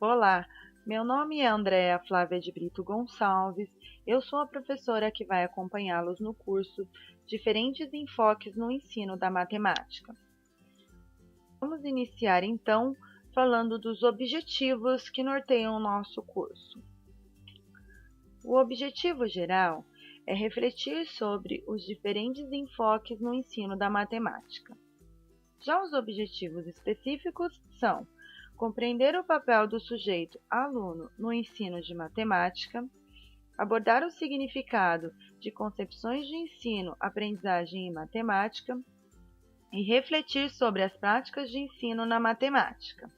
Olá, meu nome é Andréa Flávia de Brito Gonçalves, eu sou a professora que vai acompanhá-los no curso Diferentes Enfoques no Ensino da Matemática. Vamos iniciar então falando dos objetivos que norteiam o nosso curso. O objetivo geral é refletir sobre os diferentes enfoques no ensino da matemática. Já os objetivos específicos são compreender o papel do sujeito aluno no ensino de matemática, abordar o significado de concepções de ensino, aprendizagem e matemática e refletir sobre as práticas de ensino na matemática.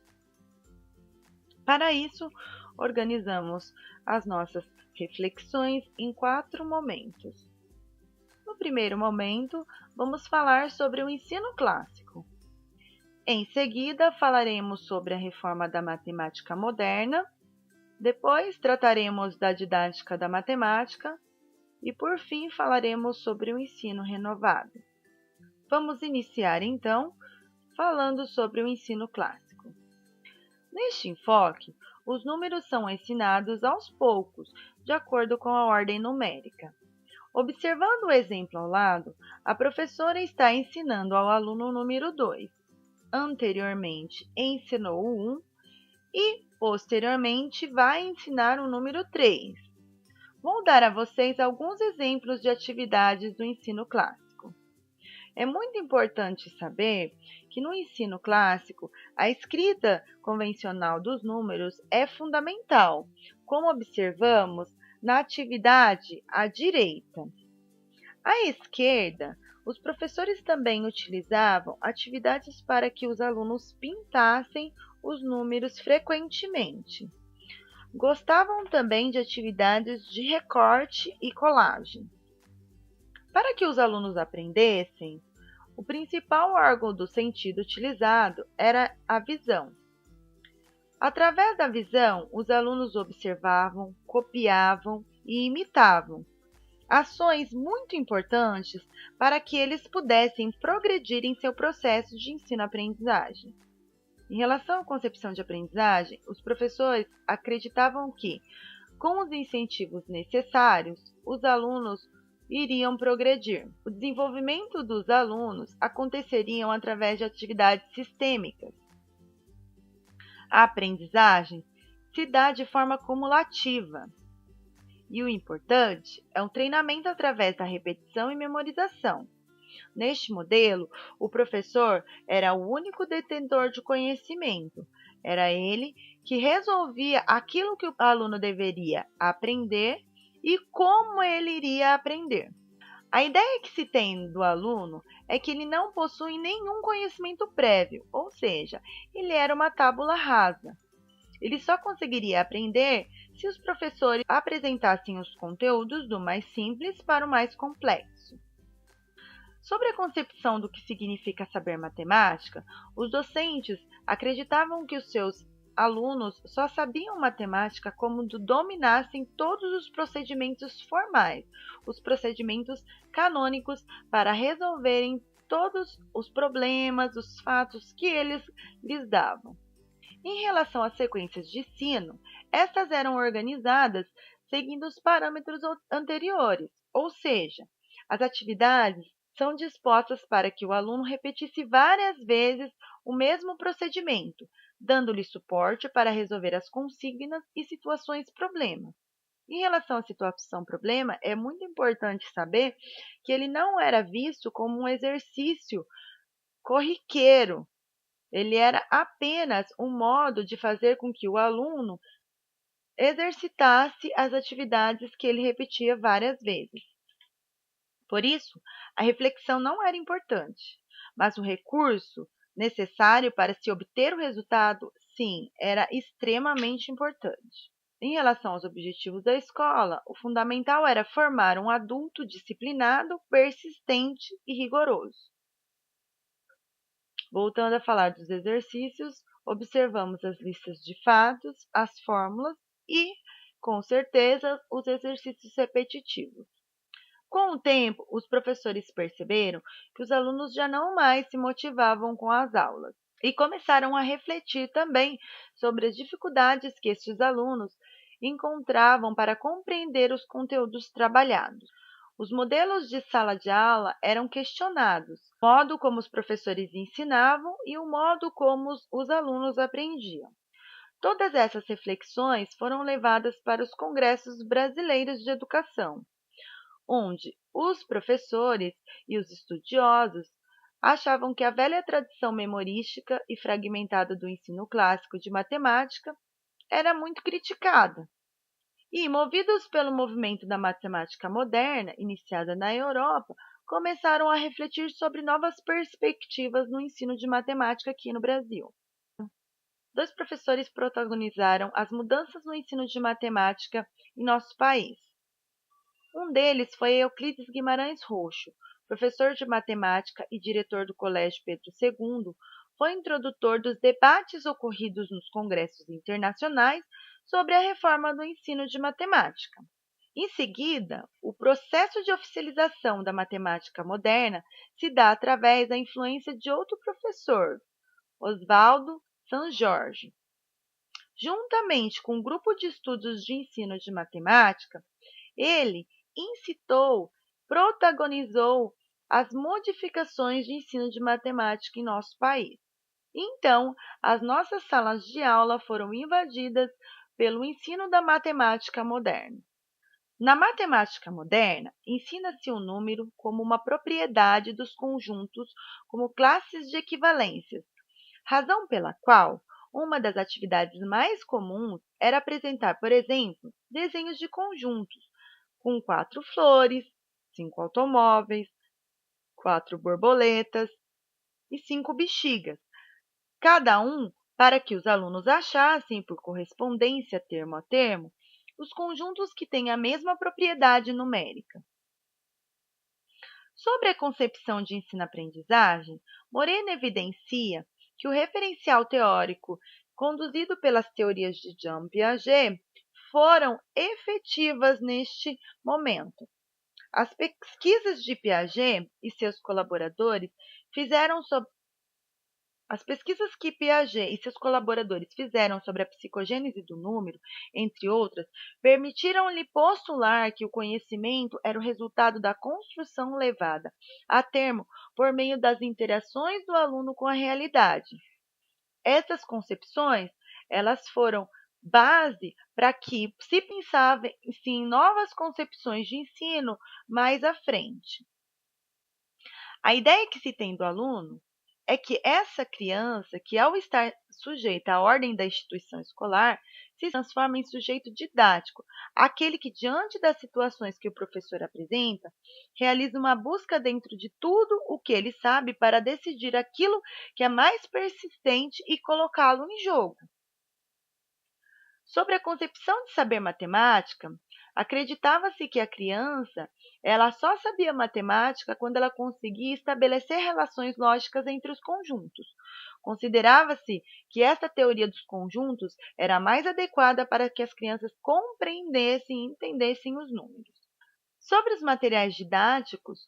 Para isso, organizamos as nossas reflexões em 4 momentos. No primeiro momento, vamos falar sobre o ensino clássico. Em seguida, falaremos sobre a reforma da matemática moderna. Depois, trataremos da didática da matemática. E, por fim, falaremos sobre o ensino renovado. Vamos iniciar, então, falando sobre o ensino clássico. Neste enfoque, os números são ensinados aos poucos, de acordo com a ordem numérica. Observando o exemplo ao lado, a professora está ensinando ao aluno o número 2. Anteriormente ensinou o 1 e, posteriormente, vai ensinar o número 3. Vou dar a vocês alguns exemplos de atividades do ensino clássico. É muito importante saber que no ensino clássico, a escrita convencional dos números é fundamental, como observamos na atividade à direita. À esquerda, os professores também utilizavam atividades para que os alunos pintassem os números frequentemente. Gostavam também de atividades de recorte e colagem. Para que os alunos aprendessem, o principal órgão do sentido utilizado era a visão. Através da visão, os alunos observavam, copiavam e imitavam, ações muito importantes para que eles pudessem progredir em seu processo de ensino-aprendizagem. Em relação à concepção de aprendizagem, os professores acreditavam que, com os incentivos necessários, os alunos iriam progredir. O desenvolvimento dos alunos aconteceria através de atividades sistêmicas. A aprendizagem se dá de forma cumulativa. E o importante é um treinamento através da repetição e memorização. Neste modelo, o professor era o único detentor de conhecimento. Era ele que resolvia aquilo que o aluno deveria aprender e como ele iria aprender. A ideia que se tem do aluno é que ele não possui nenhum conhecimento prévio, ou seja, ele era uma tábula rasa. Ele só conseguiria aprender se os professores apresentassem os conteúdos do mais simples para o mais complexo. Sobre a concepção do que significa saber matemática, os docentes acreditavam que os seus alunos só sabiam matemática quando dominassem todos os procedimentos formais, os procedimentos canônicos para resolverem todos os problemas, os fatos que eles lhes davam. Em relação às sequências de ensino, estas eram organizadas seguindo os parâmetros anteriores, ou seja, as atividades são dispostas para que o aluno repetisse várias vezes o mesmo procedimento, dando-lhe suporte para resolver as consignas e situações-problema. Em relação à situação-problema, é muito importante saber que ele não era visto como um exercício corriqueiro. Ele era apenas um modo de fazer com que o aluno exercitasse as atividades que ele repetia várias vezes. Por isso, a reflexão não era importante, mas o recurso necessário para se obter o resultado, sim, era extremamente importante. Em relação aos objetivos da escola, o fundamental era formar um adulto disciplinado, persistente e rigoroso. Voltando a falar dos exercícios, observamos as listas de fatos, as fórmulas e, com certeza, os exercícios repetitivos. Com o tempo, os professores perceberam que os alunos já não mais se motivavam com as aulas. e começaram a refletir também sobre as dificuldades que estes alunos encontravam para compreender os conteúdos trabalhados. Os modelos de sala de aula eram questionados, o modo como os professores ensinavam e o modo como os alunos aprendiam. Todas essas reflexões foram levadas para os congressos brasileiros de educação, onde os professores e os estudiosos achavam que a velha tradição memorística e fragmentada do ensino clássico de matemática era muito criticada. E, movidos pelo movimento da matemática moderna, iniciada na Europa, começaram a refletir sobre novas perspectivas no ensino de matemática aqui no Brasil. Dois professores protagonizaram as mudanças no ensino de matemática em nosso país. Um deles foi Euclides Guimarães Roxo, professor de matemática e diretor do Colégio Pedro II, foi introdutor dos debates ocorridos nos congressos internacionais sobre a reforma do ensino de matemática. Em seguida, o processo de oficialização da matemática moderna se dá através da influência de outro professor, Oswaldo Sanjorge. Juntamente com um grupo de estudos de ensino de matemática, ele incitou, protagonizou as modificações de ensino de matemática em nosso país. Então, as nossas salas de aula foram invadidas pelo ensino da matemática moderna. Na matemática moderna, ensina-se o número como uma propriedade dos conjuntos, como classes de equivalências, razão pela qual uma das atividades mais comuns era apresentar, por exemplo, desenhos de conjuntos, com 4 flores, 5 automóveis, 4 borboletas e 5 bexigas, cada um para que os alunos achassem, por correspondência termo a termo, os conjuntos que têm a mesma propriedade numérica. Sobre a concepção de ensino-aprendizagem, Moreno evidencia que o referencial teórico conduzido pelas teorias de Jean Piaget foram efetivas neste momento. As pesquisas de Piaget e seus colaboradores fizeram sobre As pesquisas que Piaget e seus colaboradores fizeram sobre a psicogênese do número, entre outras, permitiram-lhe postular que o conhecimento era o resultado da construção levada a termo por meio das interações do aluno com a realidade. Essas concepções, elas foram base para que se pensava em novas concepções de ensino mais à frente. A ideia que se tem do aluno é que essa criança, que ao estar sujeita à ordem da instituição escolar, se transforma em sujeito didático, aquele que, diante das situações que o professor apresenta, realiza uma busca dentro de tudo o que ele sabe para decidir aquilo que é mais persistente e colocá-lo em jogo. Sobre a concepção de saber matemática, acreditava-se que a criança ela só sabia matemática quando ela conseguia estabelecer relações lógicas entre os conjuntos. Considerava-se que esta teoria dos conjuntos era a mais adequada para que as crianças compreendessem e entendessem os números. Sobre os materiais didáticos,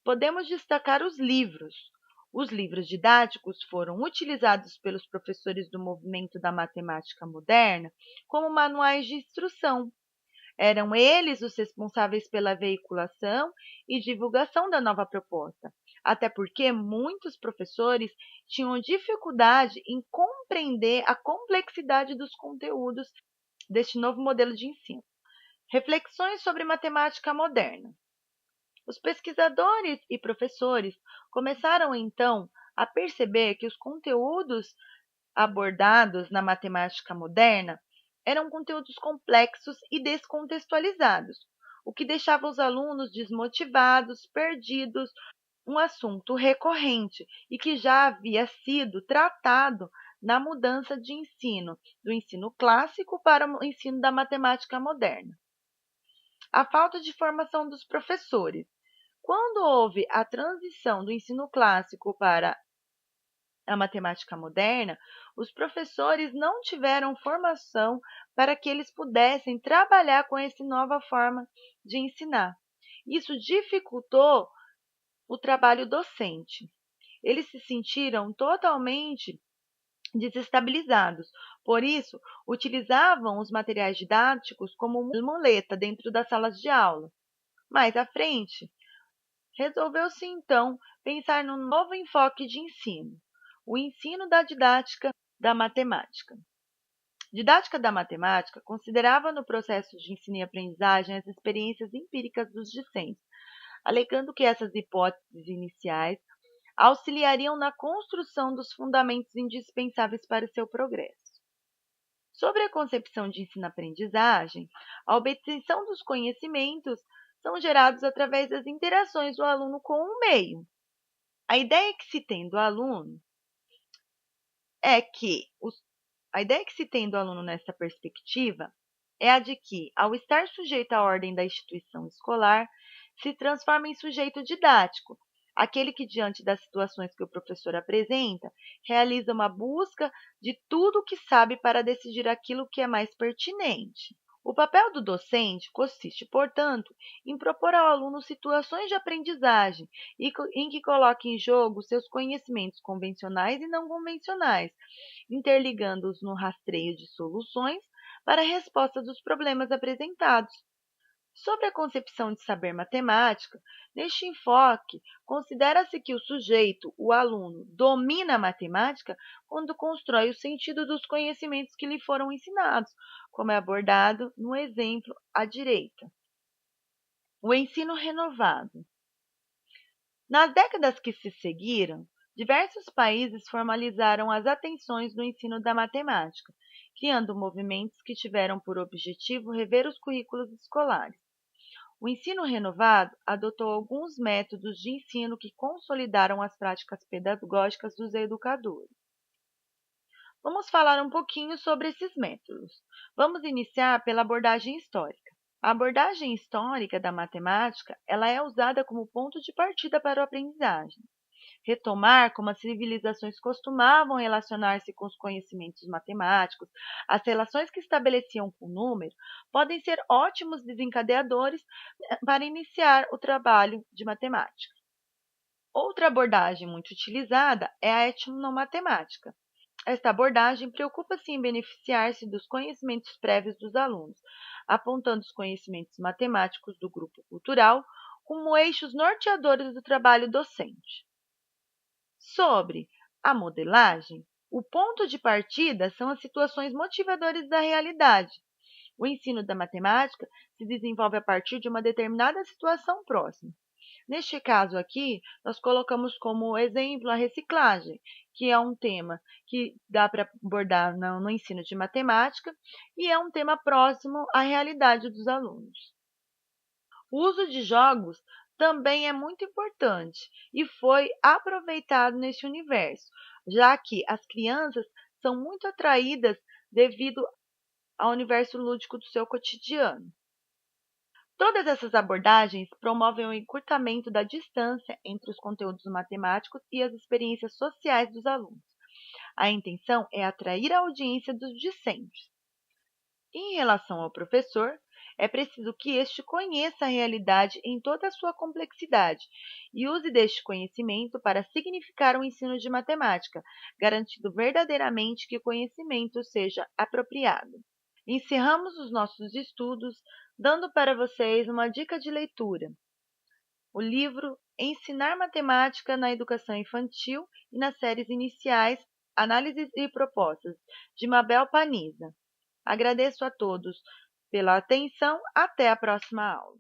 podemos destacar os livros. Os livros didáticos foram utilizados pelos professores do movimento da matemática moderna como manuais de instrução. Eram eles os responsáveis pela veiculação e divulgação da nova proposta, até porque muitos professores tinham dificuldade em compreender a complexidade dos conteúdos deste novo modelo de ensino. Reflexões sobre matemática moderna. Os pesquisadores e professores começaram então a perceber que os conteúdos abordados na matemática moderna eram conteúdos complexos e descontextualizados, o que deixava os alunos desmotivados, perdidos, um assunto recorrente e que já havia sido tratado na mudança de ensino, do ensino clássico para o ensino da matemática moderna. A falta de formação dos professores. Quando houve a transição do ensino clássico para a matemática moderna, os professores não tiveram formação para que eles pudessem trabalhar com essa nova forma de ensinar. Isso dificultou o trabalho docente. Eles se sentiram totalmente desestabilizados. Por isso, utilizavam os materiais didáticos como muleta dentro das salas de aula. Mais à frente, resolveu-se então pensar num novo enfoque de ensino, o ensino da didática da matemática. Didática da matemática considerava no processo de ensino e aprendizagem as experiências empíricas dos discentes, alegando que essas hipóteses iniciais auxiliariam na construção dos fundamentos indispensáveis para o seu progresso. Sobre a concepção de ensino-aprendizagem, a obtenção dos conhecimentos são gerados através das interações do aluno com o meio. A ideia que se tem do aluno é que a ideia que se tem do aluno nessa perspectiva é a de que, ao estar sujeito à ordem da instituição escolar, se transforma em sujeito didático, aquele que, diante das situações que o professor apresenta, realiza uma busca de tudo o que sabe para decidir aquilo que é mais pertinente. O papel do docente consiste, portanto, em propor ao aluno situações de aprendizagem em que coloque em jogo seus conhecimentos convencionais e não convencionais, interligando-os no rastreio de soluções para a resposta dos problemas apresentados. Sobre a concepção de saber matemática, neste enfoque, considera-se que o sujeito, o aluno, domina a matemática quando constrói o sentido dos conhecimentos que lhe foram ensinados, como é abordado no exemplo à direita. O ensino renovado. Nas décadas que se seguiram, diversos países formalizaram as atenções no ensino da matemática, criando movimentos que tiveram por objetivo rever os currículos escolares. O ensino renovado adotou alguns métodos de ensino que consolidaram as práticas pedagógicas dos educadores. Vamos falar um pouquinho sobre esses métodos. Vamos iniciar pela abordagem histórica. A abordagem histórica da matemática, ela é usada como ponto de partida para a aprendizagem. Retomar como as civilizações costumavam relacionar-se com os conhecimentos matemáticos, as relações que estabeleciam com o número, podem ser ótimos desencadeadores para iniciar o trabalho de matemática. Outra abordagem muito utilizada é a etnomatemática. Esta abordagem preocupa-se em beneficiar-se dos conhecimentos prévios dos alunos, apontando os conhecimentos matemáticos do grupo cultural como eixos norteadores do trabalho docente. Sobre a modelagem, o ponto de partida são as situações motivadoras da realidade. O ensino da matemática se desenvolve a partir de uma determinada situação próxima. Neste caso aqui, nós colocamos como exemplo a reciclagem, que é um tema que dá para abordar no ensino de matemática e é um tema próximo à realidade dos alunos. O uso de jogos também é muito importante e foi aproveitado nesse universo, já que as crianças são muito atraídas devido ao universo lúdico do seu cotidiano. Todas essas abordagens promovem o encurtamento da distância entre os conteúdos matemáticos e as experiências sociais dos alunos. A intenção é atrair a audiência dos discentes. Em relação ao professor, é preciso que este conheça a realidade em toda a sua complexidade e use deste conhecimento para significar o ensino de matemática, garantindo verdadeiramente que o conhecimento seja apropriado. Encerramos os nossos estudos dando para vocês uma dica de leitura. O livro Ensinar Matemática na Educação Infantil e nas Séries Iniciais, Análises e Propostas, de Mabel Paniza. Agradeço a todos pela atenção. Até a próxima aula.